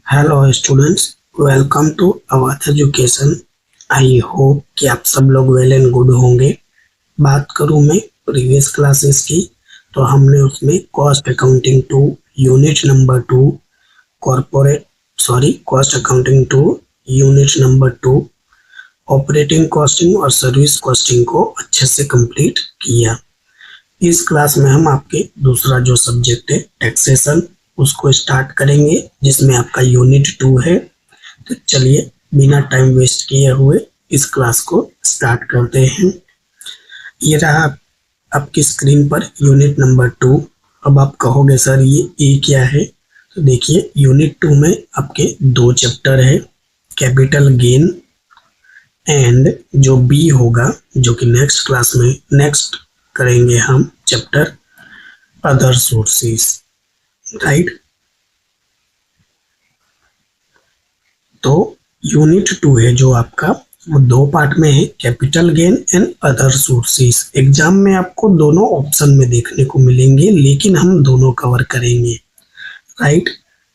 Hello students, welcome to Awadh education. I hope कि आप सब लोग वेल एंड गुड होंगे। बात करूं मैं प्रीवियस क्लासेस की, तो हमने उसमें cost accounting two unit number 2 cost accounting two unit number 2 operating costing और सर्विस कॉस्टिंग को अच्छे से कंप्लीट किया। इस क्लास में हम आपके दूसरा जो सब्जेक्ट है टैक्सेशन उसको स्टार्ट करेंगे, जिसमें आपका यूनिट 2 है। तो चलिए बिना टाइम वेस्ट किए हुए इस क्लास को स्टार्ट करते हैं। ये रहा आपकी स्क्रीन पर यूनिट नंबर 2। अब आप कहोगे सर ये ए क्या है, तो देखिए यूनिट 2 में आपके दो चैप्टर है, कैपिटल गेन एंड जो बी होगा, जो कि नेक्स्ट क्लास में नेक्स्ट करेंगे हम चैप्टर अदर सोर्सेस, राइट। तो यूनिट 2 है जो आपका, वो दो पार्ट में है, capital gain and other sources. Exam में आपको दोनों ऑप्शन में देखने को मिलेंगे, लेकिन हम दोनों कवर करेंगे, राइट।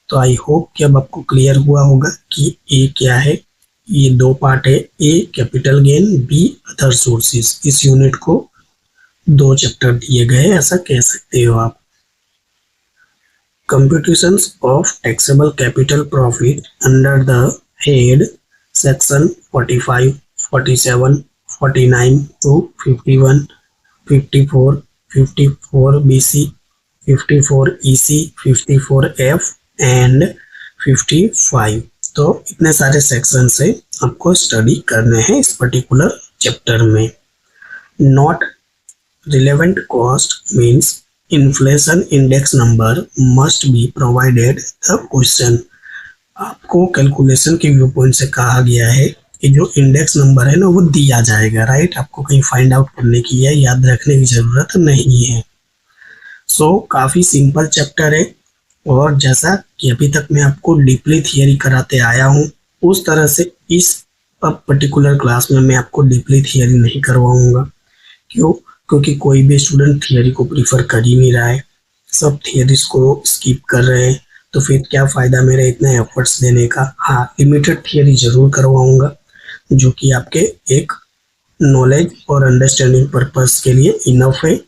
तो आई होप कि अब आपको क्लियर हुआ होगा कि ए क्या है। ये दो पार्ट है, A capital gain, B other sources. इस यूनिट को दो चैप्टर दिए गए, ऐसा कह सकते हो आप। Computations of taxable capital profit under the head section 45, 47, 49 to 51, 54, 54 BC, 54 EC, 54 F and 55। तो इतने सारे सेक्शन से आपको स्टडी करने हैं इस पर्टिकुलर चैप्टर में। Not relevant cost means inflation index number must be provided the question. आपको कैलकुलेशन के व्यू पॉइंट से कहा गया है कि जो इंडेक्स नंबर है ना वो दिया जाएगा, राइट। आपको कहीं फाइंड आउट करने की या याद रखने की जरूरत नहीं है। काफी सिंपल चैप्टर है, और जैसा कि अभी तक मैं आपको डीपली थियरी कराते आया हूँ, उस तरह से इस पर्टिकुलर क्लास में मैं आपको डीपली थियरी नहीं करवाऊंगा। क्यों? क्योंकि कोई भी स्टूडेंट थियरी को प्रीफर कर ही नहीं रहा है, सब थियरीज को स्किप कर रहे हैं। तो फिर क्या फायदा मेरे इतने एफर्ट्स देने का। हाँ, लिमिटेड थियरी जरूर करवाऊंगा, जो कि आपके एक नॉलेज और अंडरस्टैंडिंग पर्पस के लिए इनफ है,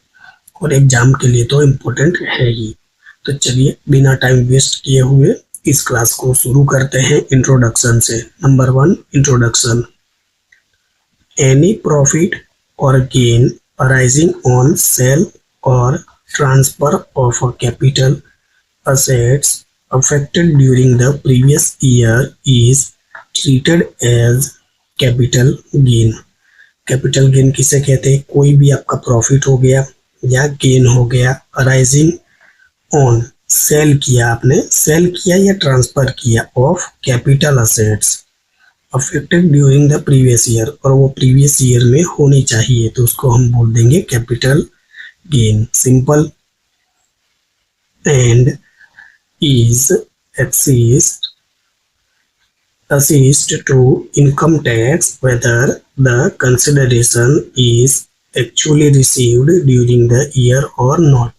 और एग्जाम के लिए तो इम्पोर्टेंट है ही। तो चलिए बिना टाइम वेस्ट किए हुए इस क्लास को शुरू करते हैं इंट्रोडक्शन से। Number 1, introduction. एनी प्रॉफिट और gain arising on sale or transfer of a capital assets affected during the previous year is treated as capital gain। Capital gain किसे कहते हैं? कोई भी आपका प्रॉफिट हो गया या गेन हो गया, अराइजिंग ऑन, सेल किया, आपने सेल किया या ट्रांसफर किया, of capital assets affected during the previous year, और वो प्रीवियस ईयर में होनी चाहिए, तो उसको हम बोल देंगे capital gain, simple. And is assessed to income tax whether the consideration is actually received during the year or not।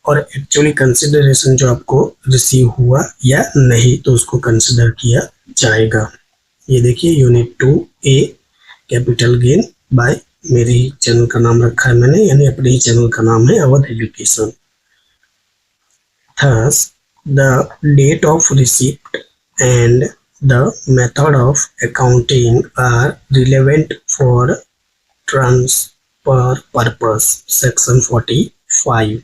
और एक्चुअली कंसिडरेशन जो आपको रिसीव हुआ या नहीं, तो उसको कंसिडर किया जाएगा। ये देखिए unit 2 A capital gain by, मेरे ही चैनल का नाम रखा है मैंने, यानी अपने ही चैनल का नाम है Awadh education. Thus, the date of receipt and the method of accounting are relevant for transfer purpose, section 45।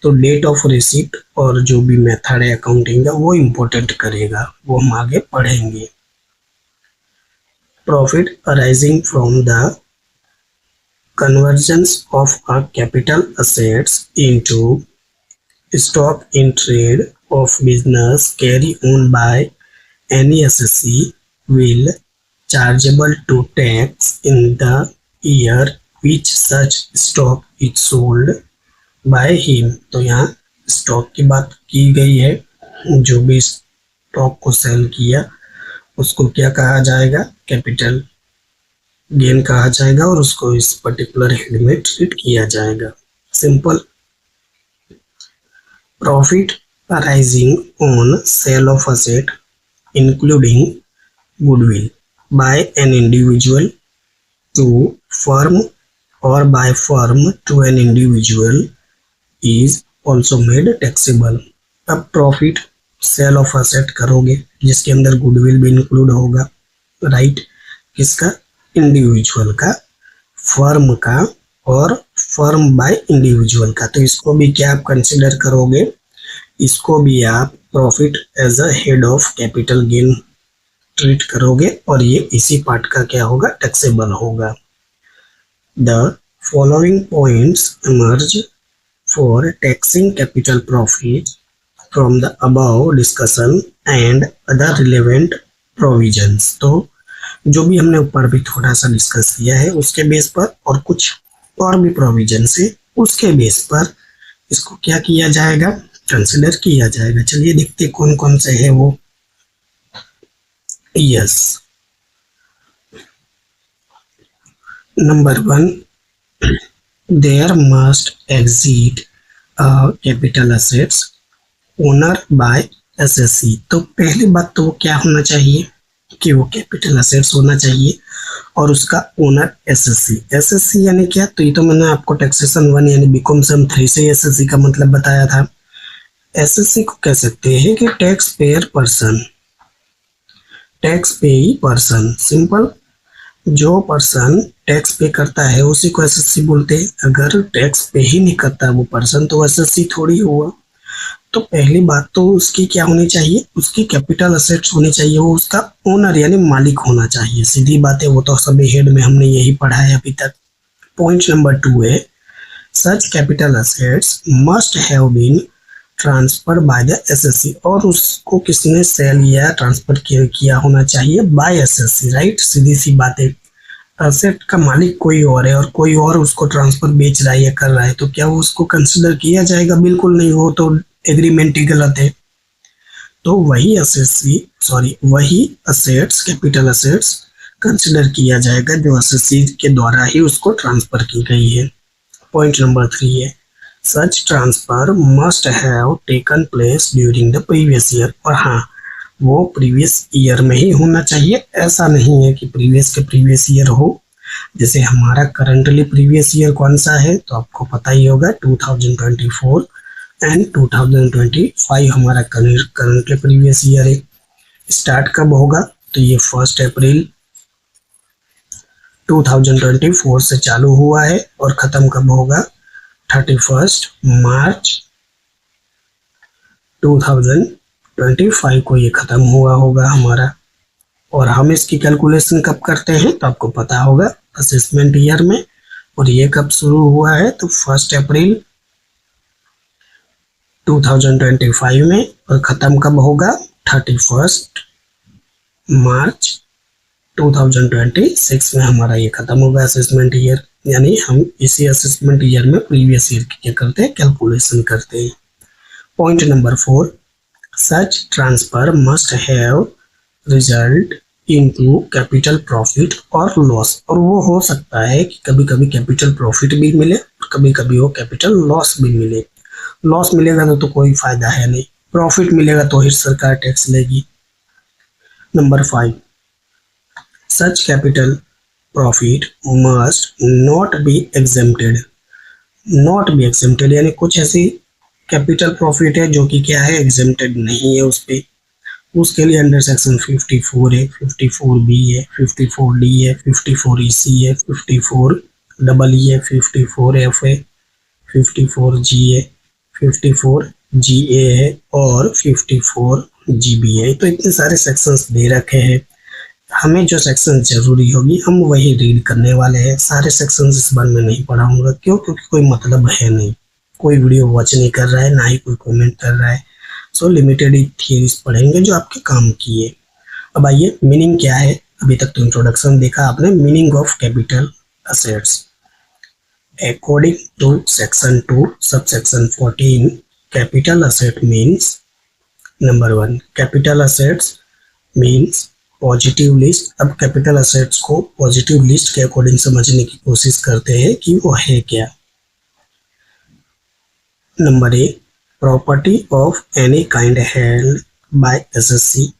तो डेट ऑफ रिसीप्ट और जो भी मेथड है अकाउंटिंग का वो इम्पोर्टेंट करेगा, वो हम आगे पढ़ेंगे। Profit arising from the conversions of a capital assets into stock in trade of business carry on by any assessee will chargeable to tax in the year which such stock is sold by him। तो यहाँ stock की बात की गई है, जो भी stock को सेल किया उसको क्या कहा जाएगा? कैपिटल गेन कहा जाएगा, और उसको इस पर्टिकुलर हेड में ट्रीट किया जाएगा, simple. Profit arising on sale of asset including goodwill by an individual to firm or by firm to an individual is also made taxable। अब प्रॉफिट सेल ऑफ असेट करोगे जिसके अंदर goodwill भी include होगा, right, किसका, individual का, firm का और फर्म बाय इंडिविजुअल का, तो इसको भी क्या आप कंसिडर करोगे, इसको भी आप profit as a head of capital gain treat करोगे और ये इसी पार्ट का क्या होगा, टैक्सेबल होगा। The following points emerge for taxing capital profit from the above discussion and other relevant provisions. तो जो भी हमने ऊपर भी थोड़ा सा डिस्कस किया है उसके बेस पर और कुछ और भी प्रोविजन से उसके बेस पर इसको क्या किया जाएगा, कंसिडर किया जाएगा। चलिए देखते कौन कौन से है वो। Yes, number 1, there must exist capital assets owner by SSC. तो पहली बात तो वो क्या होना चाहिए कि वो कैपिटल असेट्स होना चाहिए और उसका ओनर एसएससी। एसएससी यानी क्या, तो ये तो मैंने आपको टैक्सेशन 1 यानी बीकॉम सम 3 से एसएससी का मतलब बताया था। एसएससी को कह सकते हैं कि टैक्स पेयर पर्सन, टैक्स पेई पर्सन, सिंपल, जो पर्सन टैक्स पे करता है उसी को एसएससी बोलते हैं। अगर टैक्स पे ही नहीं करता वो पर्सन तो एसएससी थोड़ी हुआ। तो पहली बात तो उसकी क्या होनी चाहिए, उसकी कैपिटल असेट्स होनी चाहिए, वो उसका ओनर यानी मालिक होना चाहिए। सीधी बात है, वो तो सभी हेड में हमने यही पढ़ा है अभी तक। पॉइंट नंबर 2 है such capital assets must have been transfer by the SSC, और उसको किसने सेल या ट्रांसफर किया होना चाहिए, बाय एसएससी, राइट। सीधी सी बात है, असेट का मालिक कोई और है और कोई और उसको ट्रांसफर बेच रहा है या कर रहा है तो क्या वो उसको कंसिडर किया जाएगा, बिल्कुल नहीं, वो तो एग्रीमेंट ही गलत है। तो वही असेट्स कैपिटल असेट्स कंसिडर किया जाएगा जो एसएससी के द्वारा ही उसको ट्रांसफर की गई है। पॉइंट नंबर 3 है सच transfer must have taken place during the previous year, और हाँ वो प्रीवियस ईयर में ही होना चाहिए। ऐसा नहीं है कि प्रीवियस के प्रीवियस ईयर हो, जैसे हमारा करंटली प्रीवियस ईयर कौन सा है तो आपको पता ही होगा 2024 एंड 2025 हमारा करंटली प्रीवियस ईयर है। स्टार्ट कब होगा तो ये 1 अप्रैल 2024 से चालू हुआ है और खत्म कब होगा 31 मार्च 2025 को ये खत्म हुआ होगा हमारा। और हम इसकी कैलकुलेशन कब करते हैं तो आपको पता होगा असेसमेंट ईयर में, और ये कब शुरू हुआ है तो 1 अप्रैल 2025 में और ख़त्म कब होगा 31 मार्च 2026 में हमारा ये ख़त्म होगा असेसमेंट ईयर। यानी हम इसी असेसमेंट ईयर में प्रीवियस ईयर की क्या करते हैं, कैलकुलेशन करते हैं। Point number 4 such transfer must have result into capital profit और लॉस, और वो हो सकता है कि कभी कभी कैपिटल प्रॉफिट भी मिले और कभी कभी वो कैपिटल लॉस भी मिले। लॉस मिलेगा तो कोई फायदा है नहीं, प्रॉफिट मिलेगा तो ही सरकार टैक्स लेगी। Number 5 such capital profit must not be exempted. Not be exempted यानी कुछ ऐसी कैपिटल प्रॉफिट है जो कि क्या है, एग्जेम्प्टेड नहीं है उस पर, उसके लिए अंडर सेक्शन 54 है, 54B है, 54D है, 54EC है, 54EE है, 54F है, 54G है, 54GA है और 54GB है। तो इतने सारे सेक्शंस दे रखे हैं, हमें जो सेक्शन जरूरी होगी हम वही रीड करने वाले हैं। सारे सेक्शंस इस बार मैं नहीं पढ़ाऊंगा, क्यों, क्योंकि कोई मतलब है नहीं, कोई वीडियो वॉच नहीं कर रहा है, ना ही कोई कमेंट कर रहा है। सो लिमिटेड ही थियरीज पढ़ेंगे जो आपके काम की है। अब आइए मीनिंग क्या है, अभी तक तो इंट्रोडक्शन देखा आपने, meaning of capital assets. According to section 2 subsection 14 capital asset means number 1 capital assets means positive list. अब कैपिटल असेट्स को पॉजिटिव लिस्ट के अकॉर्डिंग समझने की कोशिश करते हैं कि वो है क्या। Number a property of any kind held by SSC,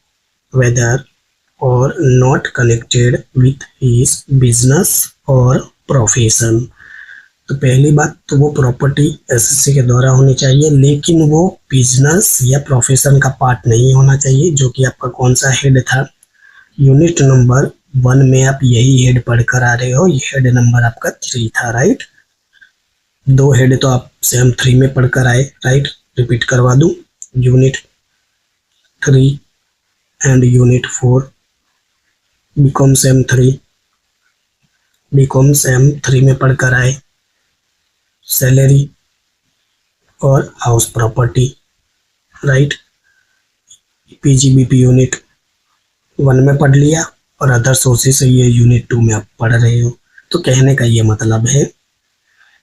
whether or not connected with his business or profession। तो पहली बात तो वो प्रॉपर्टी एसएससी के द्वारा होनी चाहिए, लेकिन वो बिजनेस या प्रोफेशन का पार्ट नहीं होना चाहिए, जो कि आपका कौन सा हेड था, यूनिट नंबर 1 में आप यही हेड पढ़कर आ रहे हो, ये हेड नंबर आपका 3 था, राइट। 2 हेड तो आप सेम 3 में पढ़कर आए, राइट। रिपीट करवा दूं, unit 3 and unit 4 BCom sem 3 में पढ़कर आए, सैलरी और house property, right. PGBP unit 1 में पढ़ लिया और अदर सोर्सेस से ये यूनिट 2 में आप पढ़ रहे हो। तो कहने का ये मतलब है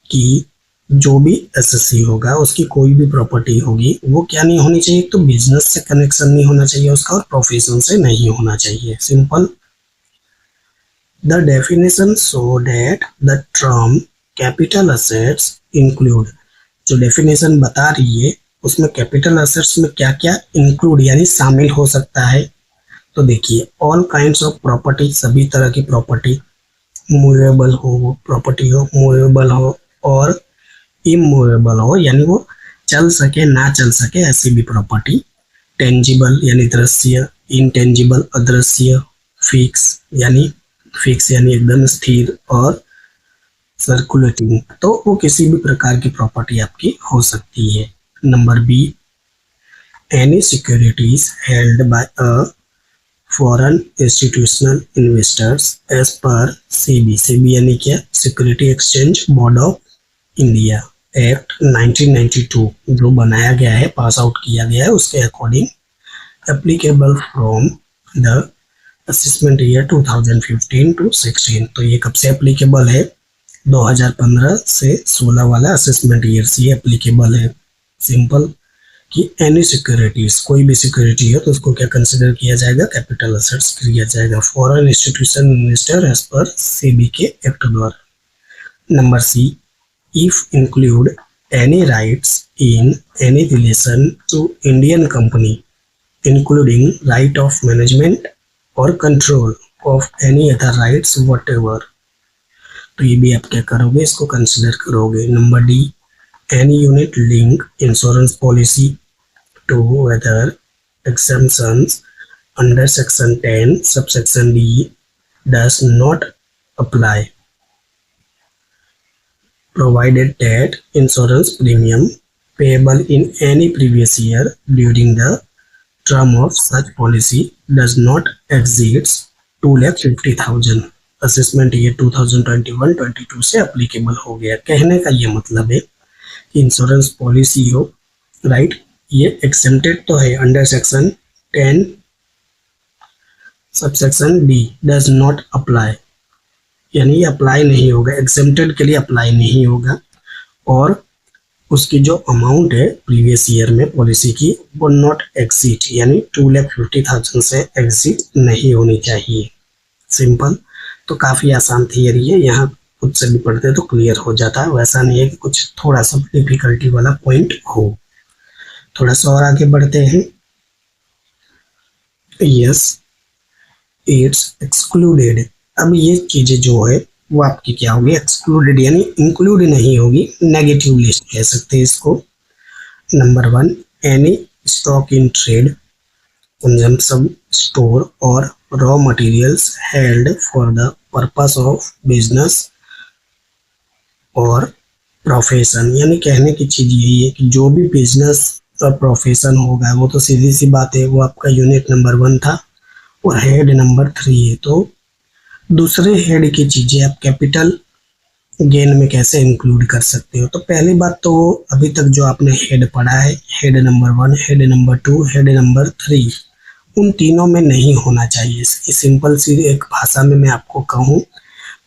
कि जो भी एसएससी होगा उसकी कोई भी प्रॉपर्टी होगी वो क्या नहीं होनी चाहिए, तो बिजनेस से कनेक्शन नहीं होना चाहिए उसका और प्रोफेशन से नहीं होना चाहिए, simple. The definition show that the term capital assets include, जो डेफिनेशन बता रही है उसमें कैपिटल असेट्स में क्या क्या इंक्लूड यानी शामिल हो सकता है। तो देखिए, ऑल काइंड्स ऑफ प्रॉपर्टी, सभी तरह की प्रॉपर्टी, मूवेबल हो प्रॉपर्टी हो, मूवेबल हो और इमूवेबल हो यानी वो चल सके ना चल सके ऐसी भी प्रॉपर्टी, टेंजिबल यानी दृश्य, इनटेंजिबल अदृश्य, फिक्स यानी एकदम स्थिर और सर्कुलेटिंग, तो वो किसी भी प्रकार की प्रॉपर्टी आपकी हो सकती है। Number B, any securities held by a foreign institutional investors as per SEBI यानी क्या, security exchange board of India act 1992 जो बनाया गया है, पास आउट किया गया है, उसके according applicable from the assessment year 2015 to 16। तो ये कब से एप्लीकेबल है, 2015 से 16 वाला असेसमेंट ईयर से एप्लीकेबल है, सिंपल। कि एनी सिक्योरिटीज, कोई भी सिक्योरिटी है तो उसको क्या कंसिडर किया जाएगा, कैपिटल असेट्स किया जाएगा, foreign institution investor as per SEBI के एक्ट द्वारा। Number C, if include any rights in any relation to Indian company including right of management और control of any other rights whatever, तो ये भी आप क्या करोगे, इसको कंसिडर करोगे। Number D, any unit link insurance policy to whether exemptions under section 10 subsection D does not apply provided that insurance premium payable in any previous year during the term of such policy does not exceeds 2,50,000। Assessment ये 2021-22 से applicable हो गया। कहने का ये मतलब है कि इंश्योरेंस पॉलिसी हो, राइट, ये एक्सेप्टेड तो है under section 10 subsection D does not apply, यानी ये अप्लाई नहीं होगा, एक्सेप्टेड के लिए अप्लाई नहीं होगा, और उसकी जो अमाउंट है प्रीवियस ईयर में पॉलिसी की वो नॉट एक्सीड यानी 2,50,000 से एक्सीड नहीं होनी चाहिए, सिंपल। तो काफ़ी आसान थियरी है, यहाँ खुद से भी पढ़ते तो क्लियर हो जाता है, वैसा नहीं है कि कुछ थोड़ा सा डिफिकल्टी वाला पॉइंट हो। थोड़ा सा और आगे बढ़ते हैं। यस इट्स एक्सक्लूडेड, अब ये चीज़ें जो है वो आपकी क्या होगी, एक्सक्लूडेड यानी इंक्लूड नहीं होगी, नेगेटिव लिस्ट कह सकते हैं इसको। Number 1, any stock in trade, consumption store और raw materials held for the purpose of business और प्रोफेशन, यानी कहने की चीज़ यही है कि जो भी बिजनेस और प्रोफेशन होगा वो तो सीधी सी बात है, वो आपका यूनिट नंबर 1 था और हेड नंबर 3 है। तो दूसरे हेड की चीज़ें आप कैपिटल गेन में कैसे इंक्लूड कर सकते हो। तो पहली बात तो अभी तक जो आपने हेड पढ़ा है, head number 1, head number 2, head number 3, उन तीनों में नहीं होना चाहिए। इसकी सिंपल सी एक भाषा में मैं आपको कहूँ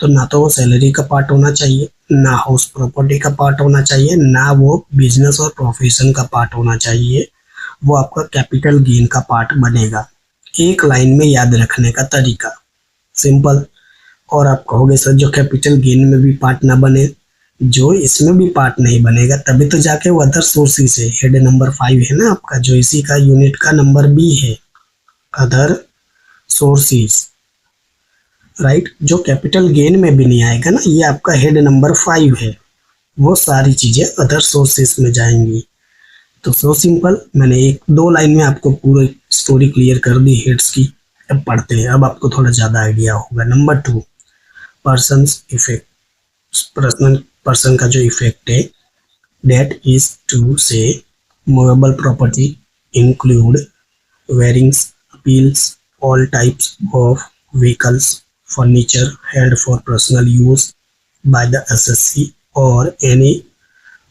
तो ना तो वो सैलरी का पार्ट होना चाहिए, ना हाउस प्रॉपर्टी का पार्ट होना चाहिए, ना वो बिजनेस और प्रोफेशन का पार्ट होना चाहिए, वो आपका कैपिटल गेन का पार्ट बनेगा। एक लाइन में याद रखने का तरीका, सिंपल। और आप कहोगे सर जो कैपिटल गेन में भी पार्ट ना बने, जो इसमें भी पार्ट नहीं बनेगा तभी तो जाके वो अदर सोर्सेस है, हेड नंबर 5 है ना आपका, जो इसी का यूनिट का नंबर बी है, अदर सोर्सेस, राइट, जो कैपिटल गेन में भी नहीं आएगा ना, ये आपका हेड नंबर 5 है, वो सारी चीजें अदर सोर्सेस में जाएंगी। तो सो सिंपल, मैंने एक दो लाइन में आपको पूरी स्टोरी क्लियर कर दी हेड्स की। अब पढ़ते हैं, अब आपको थोड़ा ज्यादा आइडिया होगा। Number 2, person effect. पर्सन का जो इफेक्ट है, that is to say, movable property include wearings, appeals, all types of vehicles, furniture held for personal use by the assessee or any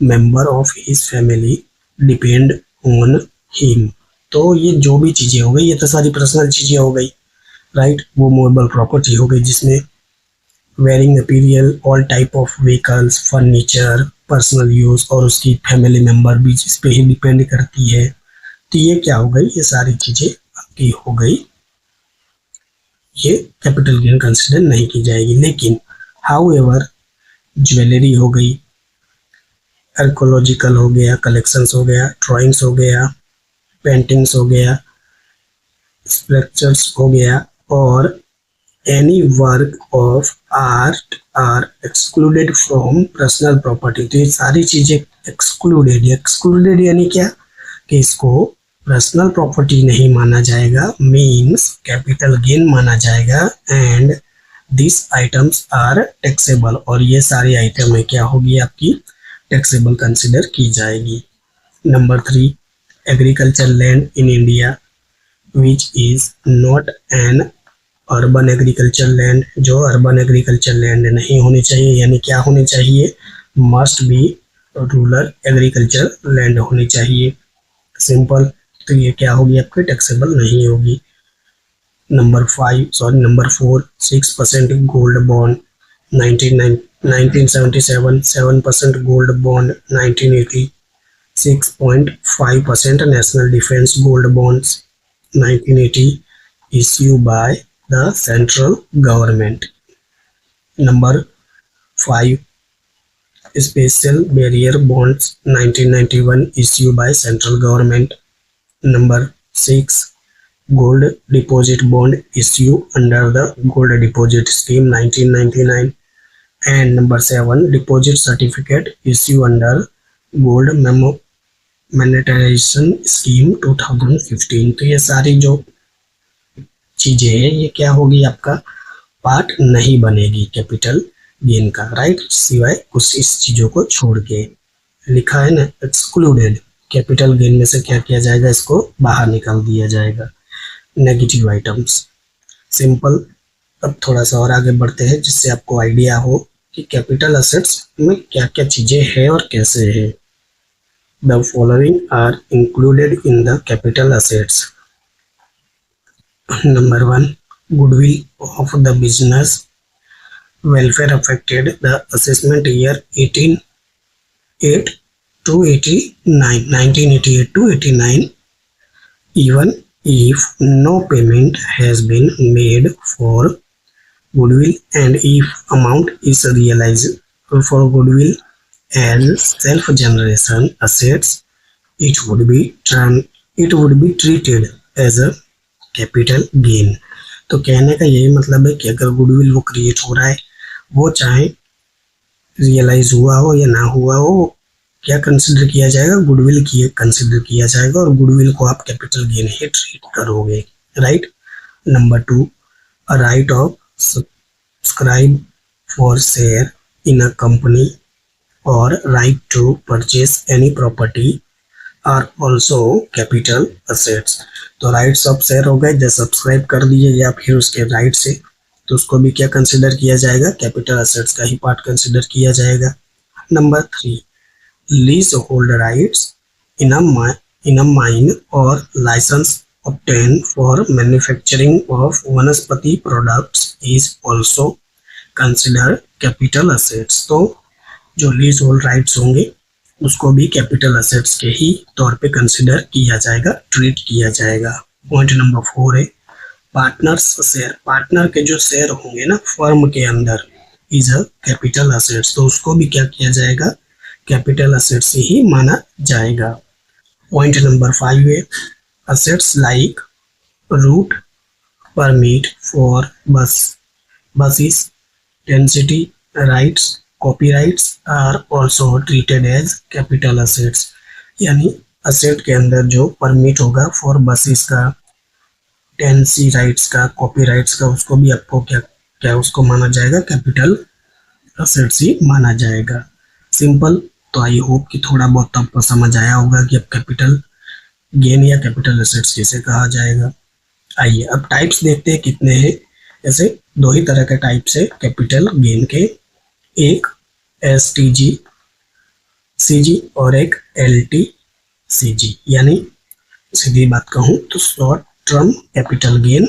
member of his family depend on him। तो ये जो भी चीजें हो गई, ये तो सारी पर्सनल चीजें हो गई, राइट। वो मूवेबल प्रॉपर्टी हो गई जिसमें wearing apparel, all type of vehicles, furniture, personal use और उसकी फैमिली मेंबर भी जिस पे ही डिपेंड करती है। तो ये क्या हो गई, ये सारी चीजें आपकी हो गई, ये कैपिटल गेन कंसिडर नहीं की जाएगी। लेकिन हाउ एवर, ज्वेलरी हो गई, आर्कोलॉजिकल हो गया, कलेक्शंस हो गया, ड्राइंग्स हो गया, पेंटिंग्स हो गया, स्ट्रक्चर्स हो गया और any work of art are excluded from personal property. तो ये सारी चीजें एक्सक्लूडेड, एक्सक्लूडेड यानी क्या कि इसको पर्सनल प्रॉपर्टी नहीं माना जाएगा, मीन्स कैपिटल गेन माना जाएगा। And this items are taxable, और ये सारी आइटम है क्या होगी आपकी, टैक्सेबल कंसिडर की जाएगी। Number 3, agriculture land in India which is not an urban agriculture land. जो अर्बन एग्रीकल्चर लैंड नहीं होनी चाहिए, यानी क्या होनी चाहिए, must be rural agriculture land होनी चाहिए, सिंपल। तो ये क्या होगी आपकी, टैक्सेबल नहीं होगी। Number 4, 6% gold bond 1977, 7% gold bond 1980, 6.5% national defence gold bonds 1980 issue bye the central government। Number 5, special barrier bonds 1991 issued by central government। Number 6, gold deposit bond issued under the gold deposit scheme 1999। and number 7, deposit certificate issued under gold monetization scheme 2015। तो ये सारी जो चीजें हैं, ये क्या होगी, आपका पार्ट नहीं बनेगी कैपिटल गेन का, राइट, सिवाय कुछ इस चीजों को छोड़ के। लिखा है ना एक्सक्लूडेड, कैपिटल गेन में से क्या किया जाएगा, इसको बाहर निकाल दिया जाएगा। Negative items, simple. अब थोड़ा सा और आगे बढ़ते हैं जिससे आपको आइडिया हो कि कैपिटल असेट्स में क्या क्या चीजें हैं और कैसे है। The following are included in the capital assets. Number 1, goodwill of the business welfare affected the assessment year 1988 to 89, even if no payment has been made for goodwill, and if amount is realized for goodwill as self-generation assets, it would be treated as a capital gain. तो कहने का यही मतलब है कि अगर goodwill वो create हो रहा है, वो चाहे रियलाइज हुआ हो या ना हुआ हो, क्या कंसिडर किया जाएगा, गुडविल की कंसिडर किया जाएगा, और गुडविल को आप कैपिटल गेन ही ट्रीट करोगे, right. Number 2, a right of subscribe for share in a company और right to purchase any property are also capital assets. तो राइट्स ऑफ शेयर हो गए, जब सब्सक्राइब कर दिए या फिर उसके राइट से, तो उसको भी क्या कंसिडर किया जाएगा, कैपिटल असेट्स का ही पार्ट कंसिडर किया जाएगा। नंबर 3, लीज होल्ड राइट्स इन अ माइन और licence obtained for manufacturing of वनस्पति products is also considered capital assets। तो जो लीज होल्ड राइट्स होंगे उसको भी कैपिटल असेट्स के ही तौर पे कंसिडर किया जाएगा, ट्रीट किया जाएगा। पॉइंट नंबर 4 है पार्टनर्स शेयर। पार्टनर के जो शेयर होंगे ना फर्म के अंदर, इज अ कैपिटल असेट्स, तो उसको भी क्या किया जाएगा, कैपिटल असेट्स से ही माना जाएगा। पॉइंट नंबर 5 है assets like route permit for buses, density rights, copyrights are also treated as capital assets। यानी असेट के अंदर जो परमिट होगा फॉर बसेस का, टेंसी राइट्स का, कॉपीराइट्स का, उसको भी आपको क्या क्या उसको माना जाएगा, कैपिटल असेट्स ही माना जाएगा। सिंपल। तो आई होप कि थोड़ा बहुत आपको समझ आया होगा कि अब कैपिटल गेन या कैपिटल असेट्स कैसे कहा जाएगा। आइए अब टाइप्स देखते हैं कितने हैं। ऐसे दो ही तरह के टाइप्स है कैपिटल गेन के, एक STG CG और एक LTCG। यानी सीधी बात कहूँ तो short term capital gain,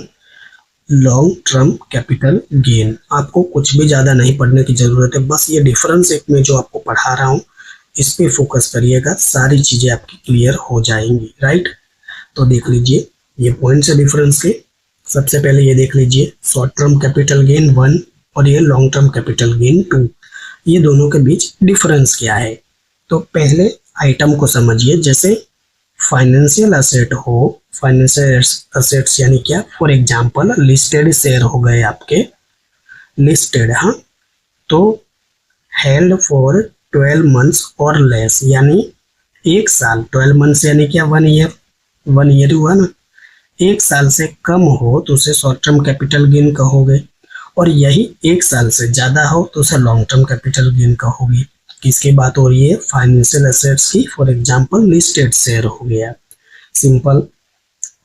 long term capital gain. आपको कुछ भी ज़्यादा नहीं पढ़ने की ज़रूरत है, बस ये डिफरेंस एक में जो आपको पढ़ा रहा हूँ इस पे फोकस करिएगा, सारी चीज़ें आपकी क्लियर हो जाएंगी। राइट, तो देख लीजिए ये पॉइंट्स है डिफरेंस के। सबसे पहले ये देख लीजिए, शॉर्ट टर्म कैपिटल गेन 1 और ये लॉन्ग टर्म कैपिटल गेन 2, ये दोनों के बीच डिफरेंस क्या है। तो पहले आइटम को समझिए। जैसे फाइनेंशियल असेट हो, फाइनेंशियल असेट्स यानी क्या, फॉर एग्जांपल लिस्टेड शेयर हो गए आपके, लिस्टेड, हाँ, तो हेल्ड फॉर 12 मंथ्स और लेस, यानी एक साल, 12 मंथ्स यानी क्या, 1 ईयर, 1 ईयर हुआ ना, एक साल से कम हो तो उसे शॉर्ट टर्म कैपिटल गेन कहोगे, और यही एक साल से ज्यादा हो तो उसे लॉन्ग टर्म कैपिटल गेन कहोगे। किसकी बात हो रही है, फाइनेंशियल एसेट्स की। फॉर एग्जांपल लिस्टेड शेयर हो गया, सिंपल।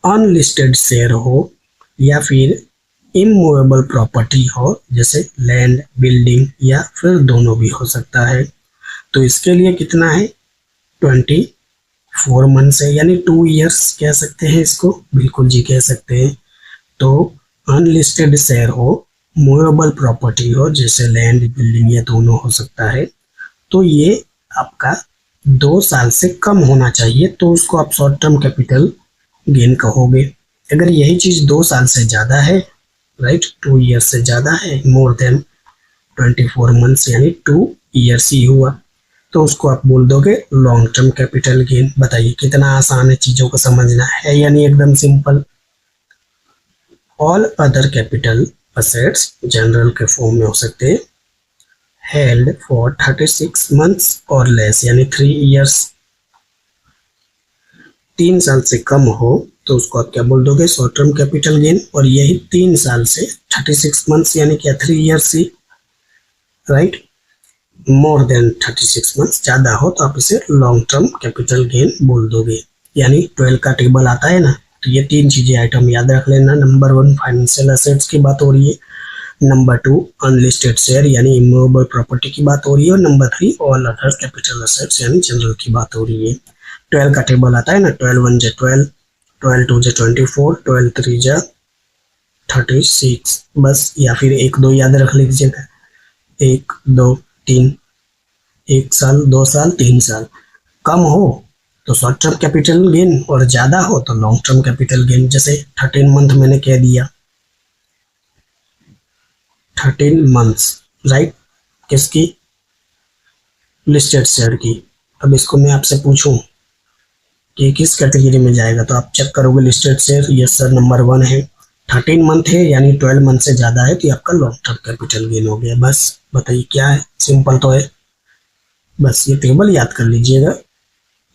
अनलिस्टेड शेयर हो या फिर इमूवेबल प्रॉपर्टी हो, जैसे लैंड, बिल्डिंग, या फिर दोनों भी हो सकता है। तो इसके लिए कितना है, 24 मंथ्स है, यानी 2 ईयर्स कह सकते हैं इसको, बिल्कुल जी कह सकते हैं। तो अनलिस्टेड शेयर हो, मूवेबल प्रॉपर्टी हो, जैसे लैंड, बिल्डिंग, ये दोनों हो सकता है, तो ये आपका 2 साल से कम होना चाहिए, तो उसको आप शॉर्ट टर्म कैपिटल गेन कहोगे। अगर यही चीज 2 साल से ज्यादा है, राइट, 2 ईयर से ज्यादा है, मोर देन 24 मंथ्स यानी 2 ईयर्स ही हुआ, तो उसको आप बोल दोगे लॉन्ग टर्म कैपिटल गेन। बताइए कितना आसान है चीजों को समझना, है यानी एकदम simple. All other capital assets general के फॉर्म में हो सकते हैं, हेल्ड फॉर 36 मंथ्स और लेस, यानी 3 ईयर्स, 3 साल से कम हो तो उसको आप क्या बोल दोगे, शॉर्ट टर्म कैपिटल गेन। और यही 3 साल से 36 मंथ्स यानी क्या, 3 years he, right. More than 36 months, ज्यादा हो तो आप इसे लॉन्ग टर्म कैपिटल गेन बोल दोगे। यानी 12 का टेबल आता है ना, तो ये 3 चीजें आइटम याद रख लेना। नंबर 1 फाइनेंशियल एसेट्स की बात हो रही है, नंबर 2 अनलिस्टेड शेयर यानी इमूवेबल प्रॉपर्टी की बात हो रही है, और number 3 all other capital assets यानी जनरल की बात हो रही है। 12 का टेबल आता है ना, 12 1 जा 12, 12 2 जा 24, 12 3 जा 36, बस। या फिर 1 2 याद रख लीजिएगा, 1 2 3, 1 साल, 2 साल, 3 साल। कम हो तो शॉर्ट टर्म कैपिटल गेन, और ज्यादा हो तो लॉन्ग टर्म कैपिटल गेन। जैसे 13 मंथ मैंने कह दिया, 13 मंथ्स, राइट, किसकी, लिस्टेड शेयर की। अब इसको मैं आपसे पूछूं कि किस कैटेगरी में जाएगा, तो आप चेक करोगे listed share, yes sir number 1 है, 13 मंथ है यानी 12 मंथ से ज्यादा है, तो ये आपका लॉन्ग टर्म कैपिटल गेन हो गया। बस बताइए क्या है, सिंपल तो है, बस ये टेबल याद कर लीजिएगा,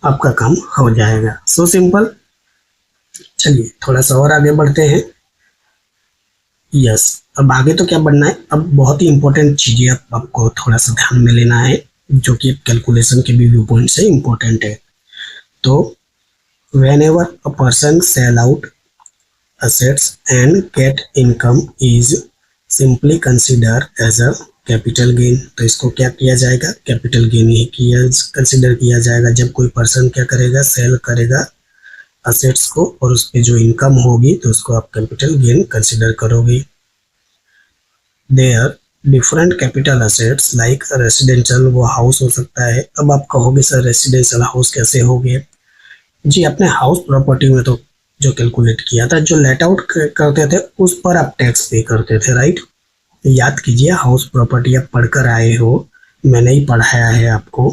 आपका काम हो जाएगा। So simple. चलिए थोड़ा सा और आगे बढ़ते हैं। यस, अब आगे तो क्या बढ़ना है, अब बहुत ही इंपॉर्टेंट चीजें आपको थोड़ा सा ध्यान में लेना है, जो कि कैलकुलेशन के भी व्यू पॉइंट से इंपॉर्टेंट है। तो whenever a person sell out assets and get income is simply consider as a capital gain. तो इसको क्या किया जाएगा, कैपिटल गेन ही किया कंसिडर किया जाएगा। जब कोई पर्सन क्या करेगा, सेल करेगा असेट्स को, और उस पे जो इनकम होगी तो उसको आप कैपिटल गेन कंसिडर करोगे। There different capital assets like residential, वो हाउस हो सकता है। अब आप कहोगे सर रेसिडेंशियल हाउस कैसे हो गए जी, अपने हाउस प्रॉपर्टी में तो जो कैलकुलेट किया था, जो लेट आउट करते थे उस पर आप टैक्स पे करते थे, राइट। याद कीजिए, हाउस प्रॉपर्टी आप पढ़कर आए हो, मैंने ही पढ़ाया है आपको।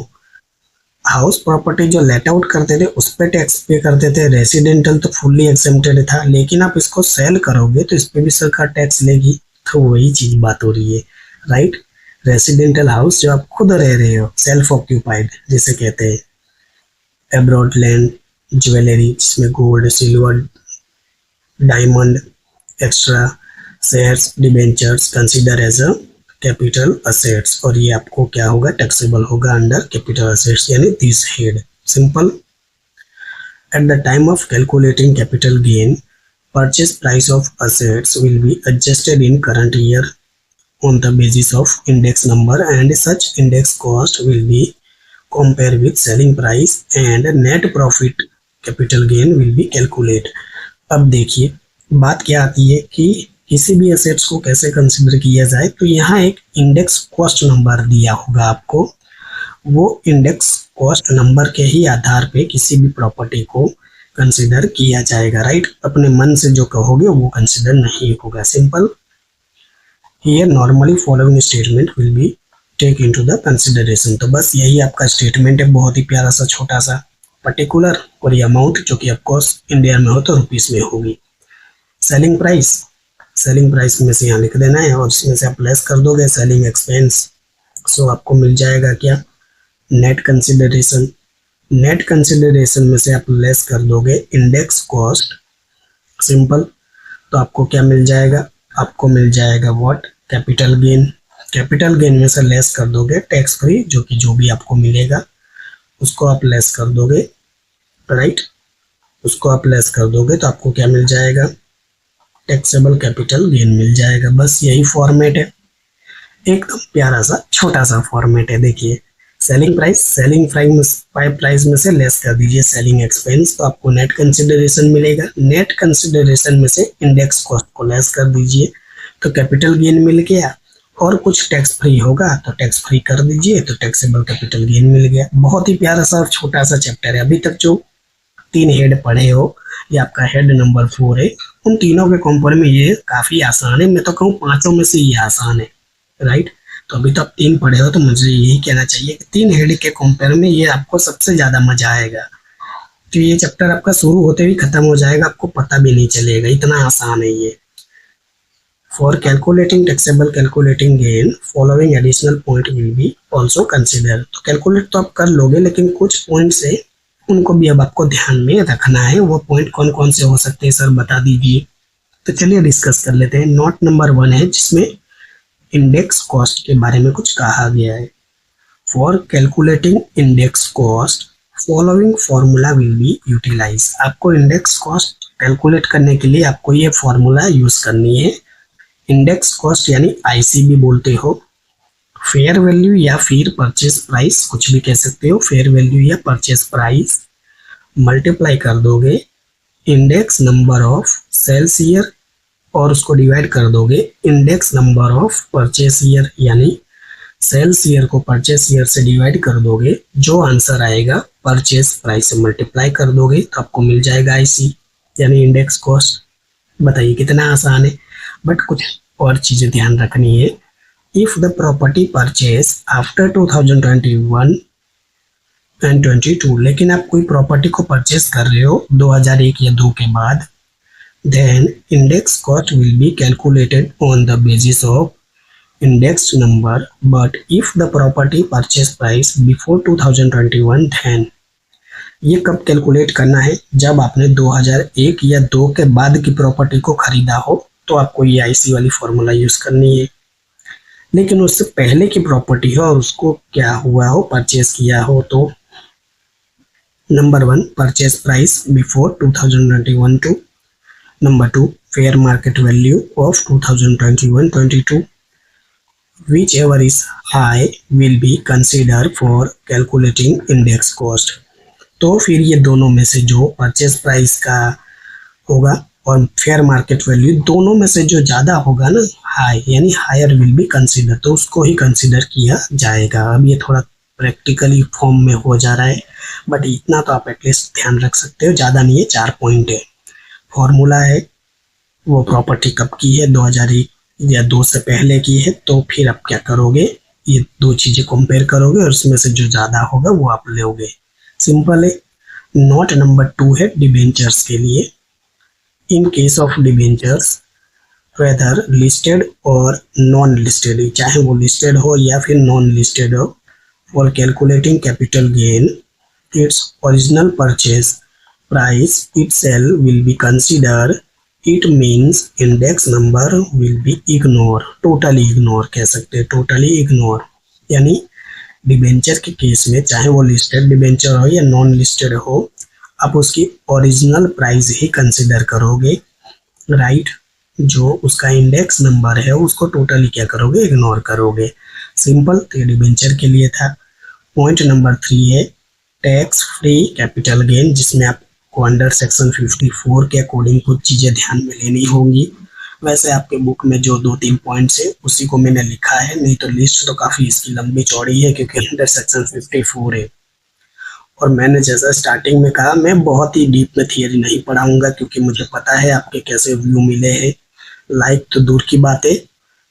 हाउस प्रॉपर्टी जो लेट आउट करते थे उस पे टैक्स पे करते थे, रेसिडेंटल तो फुल्ली एग्जेम्प्टेड था, लेकिन आप इसको सेल करोगे तो इस पे भी सरकार टैक्स लेगी। तो वही चीज बात हो रही है, राइट। रेसिडेंटल हाउस जो आप खुद रह रहे हो, सेल्फ ऑक्यूपाइड जिसे कहते हैं, एब्रॉड लैंड, ज्वेलरी जिसमें gold, silver, diamond, extra shares, debentures consider as a capital assets, और ये आपको क्या होगा, टैक्सेबल होगा अंडर कैपिटल असेट्स, यानी this head. Simple. At the time of calculating capital gain, purchase price of assets will be adjusted in current year on the basis of index number, and such index cost will be compared with selling price and net profit capital gain will be calculated। अब देखिए बात क्या आती है कि किसी भी assets को कैसे कंसिडर किया जाए, तो यहाँ एक इंडेक्स कॉस्ट नंबर दिया होगा आपको, वो इंडेक्स कॉस्ट नंबर के ही आधार पे किसी भी प्रॉपर्टी को कंसिडर किया जाएगा, राइट। अपने मन से जो कहोगे वो कंसिडर नहीं होगा। Simple. Here normally following statement will be take into the consideration. तो बस यही आपका स्टेटमेंट है, बहुत ही प्यारा सा छोटा सा पर्टिकुलर, और ये अमाउंट जो कि ऑफकोर्स इंडिया में हो तो रुपीस में होगी। सेलिंग प्राइस, सेलिंग प्राइस में से यहाँ लिख देना है और इसमें से आप लेस कर दोगे सेलिंग एक्सपेंस, सो आपको मिल जाएगा क्या, नेट कंसिडरेशन। नेट कंसिडरेशन में से आप लेस कर दोगे इंडेक्स कॉस्ट। सिंपल। तो आपको क्या मिल जाएगा, आपको मिल जाएगा what, capital gain. Capital gain में से लेस कर दोगे टैक्स फ्री, जो कि जो भी आपको मिलेगा उसको आप लेस कर दोगे, राइट। उसको आप लेस कर दोगे तो आपको क्या मिल जाएगा, टैक्सेबल कैपिटल गेन मिल जाएगा। बस यही फॉर्मेट है, एकदम प्यारा सा छोटा सा फॉर्मेट है। देखिए सेलिंग प्राइस, सेलिंग प्राइस में से लेस कर दीजिए सेलिंग एक्सपेंस, तो आपको नेट कंसिडरेशन मिलेगा। नेट कंसिडरेशन में से इंडेक्स कॉस्ट को लेस कर दीजिए तो कैपिटल गेन मिल गया, और कुछ टैक्स फ्री होगा तो टैक्स फ्री कर दीजिए तो टैक्सेबल कैपिटल गेन मिल गया। बहुत ही प्यारा सा और छोटा सा चैप्टर है। अभी तक जो 3 हेड पढ़े हो, ये आपका हेड नंबर 4 है। उन तीनों के कंपेयर में ये काफी आसान है, मैं तो कहूँ 5 में से ये आसान है, राइट। तो अभी तो आप 3 पढ़े हो, तो मुझे यही कहना चाहिए कि 3 हेड के कंपेयर में ये आपको सबसे ज्यादा मजा आएगा। तो ये चैप्टर आपका शुरू होते ही खत्म हो जाएगा, आपको पता भी नहीं चलेगा, इतना आसान है ये। For calculating taxable calculating gain following additional point will be also consider. तो कैलकुलेट तो आप कर लोगे, लेकिन कुछ पॉइंट्स है उनको भी अब आपको ध्यान में रखना है। वो पॉइंट कौन कौन से हो सकते हैं सर, बता दीजिए। तो चलिए डिस्कस कर लेते हैं। नोट नंबर 1 है जिसमें इंडेक्स कॉस्ट के बारे में कुछ कहा गया है। For calculating index cost following formula will be utilize. आपको इंडेक्स कॉस्ट कैलकुलेट करने के लिए आपको ये फॉर्मूला यूज करनी है। इंडेक्स कॉस्ट यानी आईसी भी बोलते हो, फेयर वैल्यू या फिर परचेस प्राइस, कुछ भी कह सकते हो, फेयर वैल्यू या परचेस प्राइस, मल्टीप्लाई कर दोगे index number of sales year और उसको डिवाइड कर दोगे index number of purchase year, यानी सेल्स ईयर को परचेस ईयर से डिवाइड कर दोगे, जो आंसर आएगा परचेस प्राइस से मल्टीप्लाई कर दोगे तो आपको मिल जाएगा आईसी यानी इंडेक्स कॉस्ट। बताइए कितना आसान है, बट कुछ और चीजें ध्यान रखनी है। If the property purchase after 2021 and 22, लेकिन आप कोई प्रॉपर्टी को परचेस कर रहे हो 2001 या 2 के बाद, then index cost will be calculated on the basis of index number, but if the property purchase price before 2021, then ये कब कैलकुलेट करना है, जब आपने 2001 या 2 के बाद की प्रॉपर्टी को खरीदा हो तो आपको ये आईसी वाली फॉर्मूला यूज करनी है। लेकिन उससे पहले की प्रॉपर्टी हो और उसको क्या हुआ हो, परचेस किया हो, तो number 1 purchase price before 2021 two, Number 2, fair market value of 2021-22. Whichever is high will be considered for calculating index cost. तो फिर ये दोनों में से जो परचेस प्राइस का होगा और फेयर मार्केट वैल्यू, दोनों में से जो ज़्यादा होगा ना, हाई यानी हायर विल बी कंसिडर, तो उसको ही कंसिडर किया जाएगा। अब ये थोड़ा प्रैक्टिकली फॉर्म में हो जा रहा है, बट इतना तो आप एटलीस्ट ध्यान रख सकते हो, ज़्यादा नहीं है, 4 पॉइंट है। फॉर्मूला है वो प्रॉपर्टी कब की है, 2001 या 2 से पहले की है, तो फिर आप क्या करोगे, ये दो चीजें कंपेयर करोगे और उसमें से जो ज्यादा होगा वो आप लोगे। सिंपल है। नोट नंबर 2 है डिबेंचर्स के लिए। In case of debentures whether listed और नॉन लिस्टेड, चाहे वो लिस्टेड हो या फिर नॉन लिस्टेड हो, for calculating capital gain its original purchase price itself will be considered. It means index number will be ignore, totally ignore कह सकते हैं, totally ignore। यानी डिबेंचर के केस में चाहे वो लिस्टेड डिबेंचर हो या नॉन लिस्टेड हो, आप उसकी ओरिजिनल प्राइस ही कंसिडर करोगे, राइट। जो उसका इंडेक्स नंबर है उसको टोटली क्या करोगे, इग्नोर करोगे। सिंपल। तो डिबेंचर के लिए था। पॉइंट नंबर 3 है टैक्स फ्री कैपिटल गेन, जिसमें आपको अंडर सेक्शन 54 के अकॉर्डिंग कुछ चीज़ें ध्यान में लेनी होंगी। वैसे आपके बुक में जो 2-3 पॉइंट्स है उसी को मैंने लिखा है, नहीं तो लिस्ट तो काफ़ी इसकी लंबी चौड़ी है क्योंकि अंडर सेक्शन 54 है। और मैंने जैसा स्टार्टिंग में कहा, मैं बहुत ही डीप में थियरी नहीं पढ़ाऊंगा क्योंकि मुझे पता है आपके कैसे व्यू मिले हैं। लाइक तो दूर की बात है,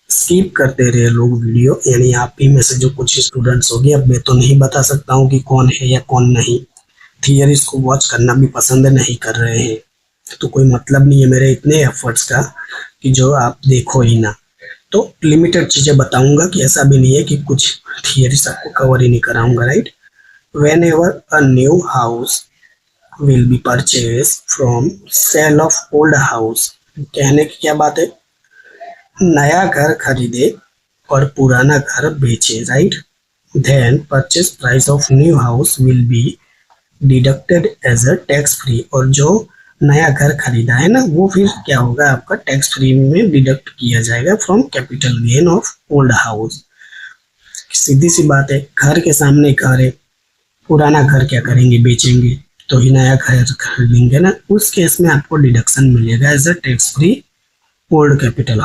स्किप करते रहे लोग वीडियो, यानी आप ही में से जो कुछ स्टूडेंट्स होंगे। अब मैं तो नहीं बता सकता हूँ कि कौन है या कौन नहीं, थियरीज को वॉच करना भी पसंद नहीं कर रहे हैं, तो कोई मतलब नहीं है मेरे इतने एफर्ट्स का कि जो आप देखो ही ना। तो लिमिटेड चीज़ें बताऊंगा, कि ऐसा भी नहीं है कि कुछ थियरीज आपको कवर ही नहीं कराऊंगा, right. Whenever a new house will be purchase from sale of old house, कहने की क्या बात है, नया घर खरीदे और पुराना घर बेचे, right. Then purchase price of new house will be deducted as a tax free, और जो नया घर खरीदा है ना वो फिर क्या होगा, आपका टैक्स फ्री में डिडक्ट किया जाएगा from capital gain of old house. सीधी सी बात है, घर के सामने घर है, पुराना घर क्या करेंगे, बेचेंगे, तो ही नया घर खरीदेंगे ना, उस केस में आपको डिडक्शन मिलेगा as a tax free old capital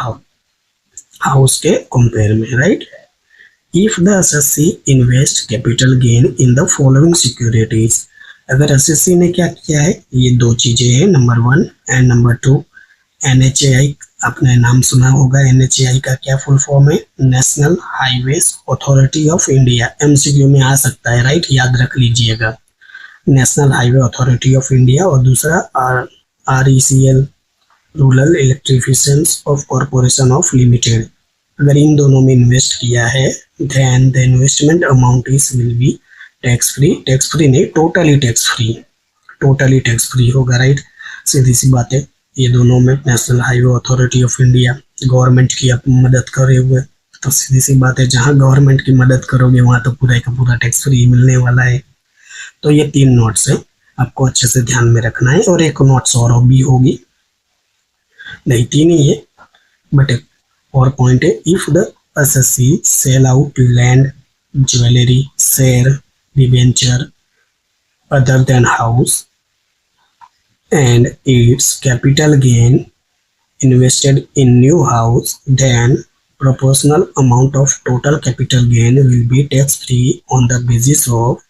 house के कंपेयर में, right. If the SSC invest capital gain in the following securities, अगर एसएससी ने क्या किया है, ये दो चीजें हैं, नंबर 1 एंड नंबर 2। एनएचएआई, आपने नाम सुना होगा, एनएचएआई का क्या फुल फॉर्म है, National Highways Authority of India. MCQ में आ सकता है, राइट, याद रख लीजिएगा, National Highway Authority of India. और दूसरा RECL, rural electrification of corporation of limited. अगर इन दोनों में इन्वेस्ट किया है, then the investment amount is will be tax free, tax free नहीं, totally tax free, totally tax free होगा, राइट। सीधी सी बात है, ये दोनों में national Highway Authority of India government की आप मदद करे हुए, तो सीधी सी बात है, जहां गवर्नमेंट की मदद करोगे वहां तो पूरा का पूरा टैक्स फ्री मिलने वाला है। तो ये 3 नोट्स है, आपको अच्छे से ध्यान में रखना है। और एक नोट्स और भी होगी, नहीं 3 ही है, बट एक और पॉइंट है, if the SSC sell out land, jewellery, share, debenture other than house and its capital gain invested in new house, then proportional amount of total capital gain will be tax free on the basis of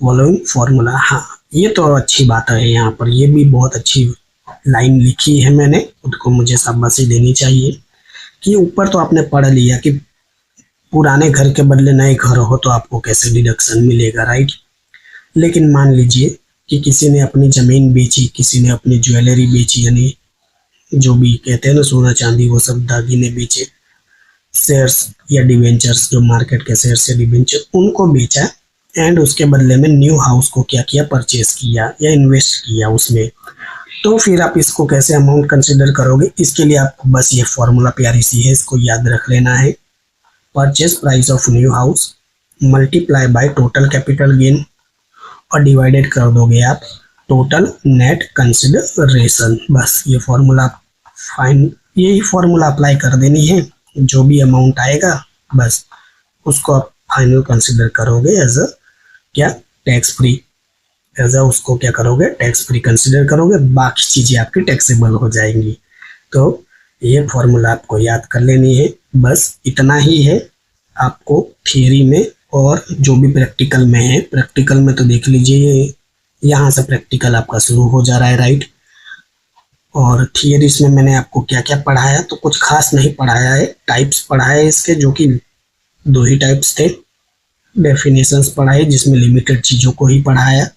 following formula। हाँ, ये तो अच्छी बात है, यहाँ पर ये भी बहुत अच्छी लाइन लिखी है मैंने, खुद को मुझे शाबाशी देनी चाहिए। कि ऊपर तो आपने पढ़ लिया कि पुराने घर के बदले नए घर हो तो आपको कैसे डिडक्शन मिलेगा, राइट। लेकिन मान लीजिए कि किसी ने अपनी जमीन बेची, किसी ने अपनी ज्वेलरी बेची, यानी जो भी कहते हैं ना सोना चांदी, वो सब दागीने बेचे, शेयर्स या डिवेंचर्स, जो मार्केट के शेयर्स या डिवेंचर, उनको बेचा, एंड उसके बदले में न्यू हाउस को क्या किया, परचेज किया या इन्वेस्ट किया उसमें। तो फिर आप इसको कैसे अमाउंट कंसिडर करोगे, इसके लिए आपको बस ये फॉर्मूला प्यारी सी है, इसको याद रख लेना है। Purchase price of new house multiply by total capital gain, और डिवाइडेड कर दोगे आप टोटल नेट कंसिडरेशन। बस ये फॉर्मूला फाइन, यही फॉर्मूला अप्लाई कर देनी है, जो भी अमाउंट आएगा बस उसको आप फाइनल कंसिडर करोगे एज अ क्या, टैक्स फ्री, एज अ उसको क्या करोगे, टैक्स फ्री कंसिडर करोगे, बाकी चीजें आपकी टैक्सेबल हो जाएंगी। तो ये फॉर्मूला आपको याद कर लेनी है, बस इतना ही है आपको थियरी में। और जो भी प्रैक्टिकल में है, प्रैक्टिकल में तो देख लीजिए, यहाँ से प्रैक्टिकल आपका शुरू हो जा रहा है, राइट। और थियरीज में मैंने आपको क्या क्या पढ़ाया, तो कुछ खास नहीं पढ़ाया है, टाइप्स पढ़ाए इसके, जो कि दो ही टाइप्स थे, डेफिनेशंस पढ़ाए जिसमें लिमिटेड चीज़ों को ही पढ़ाया,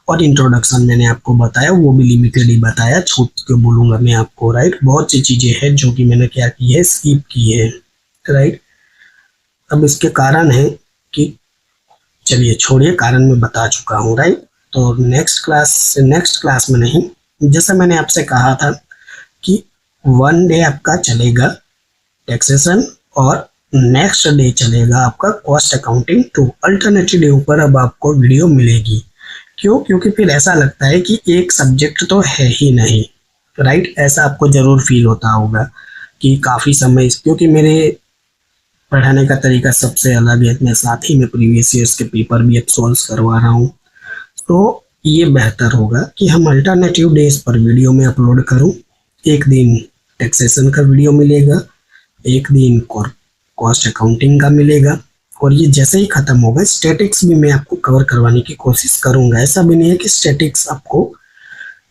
और इंट्रोडक्शन मैंने आपको बताया वो भी लिमिटेड ही बताया, छूट के बोलूँगा मैं आपको, राइट। बहुत सी चीज़ें हैं जो कि मैंने क्या की है, स्किप की है, राइट। अब इसके कारण है कि चलिए छोड़िए, कारण मैं बता चुका हूँ, राइट। तो नेक्स्ट क्लास में नहीं, जैसे मैंने आपसे कहा था कि 1 डे आपका चलेगा टैक्सेशन और नेक्स्ट डे चलेगा आपका कॉस्ट अकाउंटिंग 2। अल्टरनेटिव डे पर अब आपको वीडियो मिलेगी। क्यों? क्योंकि फिर ऐसा लगता है कि एक सब्जेक्ट तो है ही नहीं, राइट। ऐसा आपको जरूर फील होता होगा कि काफ़ी समय, क्योंकि मेरे पढ़ाने का तरीका सबसे अलग है, मैं साथ ही में प्रीवियस ईयर्स के पेपर भी अब सॉल्व करवा रहा हूँ। तो ये बेहतर होगा कि हम अल्टरनेटिव डेज पर वीडियो में अपलोड करूँ। एक दिन टैक्सेशन का वीडियो मिलेगा, एक दिन कॉस्ट अकाउंटिंग का मिलेगा, और ये जैसे ही खत्म होगा स्टैटिक्स भी मैं आपको कवर करवाने की कोशिश करूंगा। ऐसा भी नहीं है कि स्टैटिक्स आपको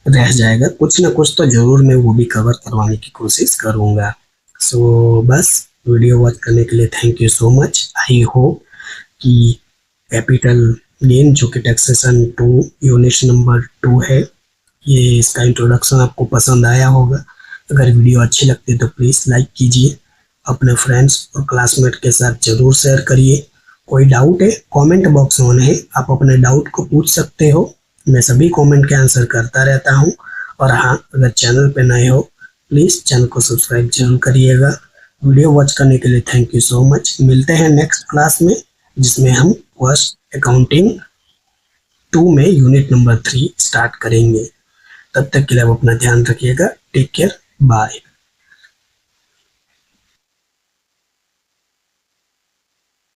रह जाएगा, कुछ ना कुछ तो जरूर मैं वो भी कवर करवाने की कोशिश करूंगा। सो बस वीडियो वॉच करने के लिए thank you so much. I hope कि कैपिटल गेन जो कि टैक्सेशन 2 यूनिट नंबर 2 है, ये इसका इंट्रोडक्शन आपको पसंद आया होगा। अगर वीडियो अच्छी लगती है तो प्लीज़ लाइक कीजिए, अपने फ्रेंड्स और क्लासमेट के साथ ज़रूर शेयर करिए। कोई डाउट है कमेंट बॉक्स ऑन है, आप अपने डाउट को पूछ सकते हो, मैं सभी कमेंट के आंसर करता रहता हूँ। और हाँ, अगर चैनल पे नए हो प्लीज़ चैनल को सब्सक्राइब जरूर करिएगा। वीडियो वॉच करने के लिए थैंक यू सो मच। मिलते हैं नेक्स्ट क्लास में जिसमें हम कॉस्ट अकाउंटिंग 2 में यूनिट नंबर 3 स्टार्ट करेंगे। तब तक के लिए आप अपना ध्यान रखिएगा। Take care, bye.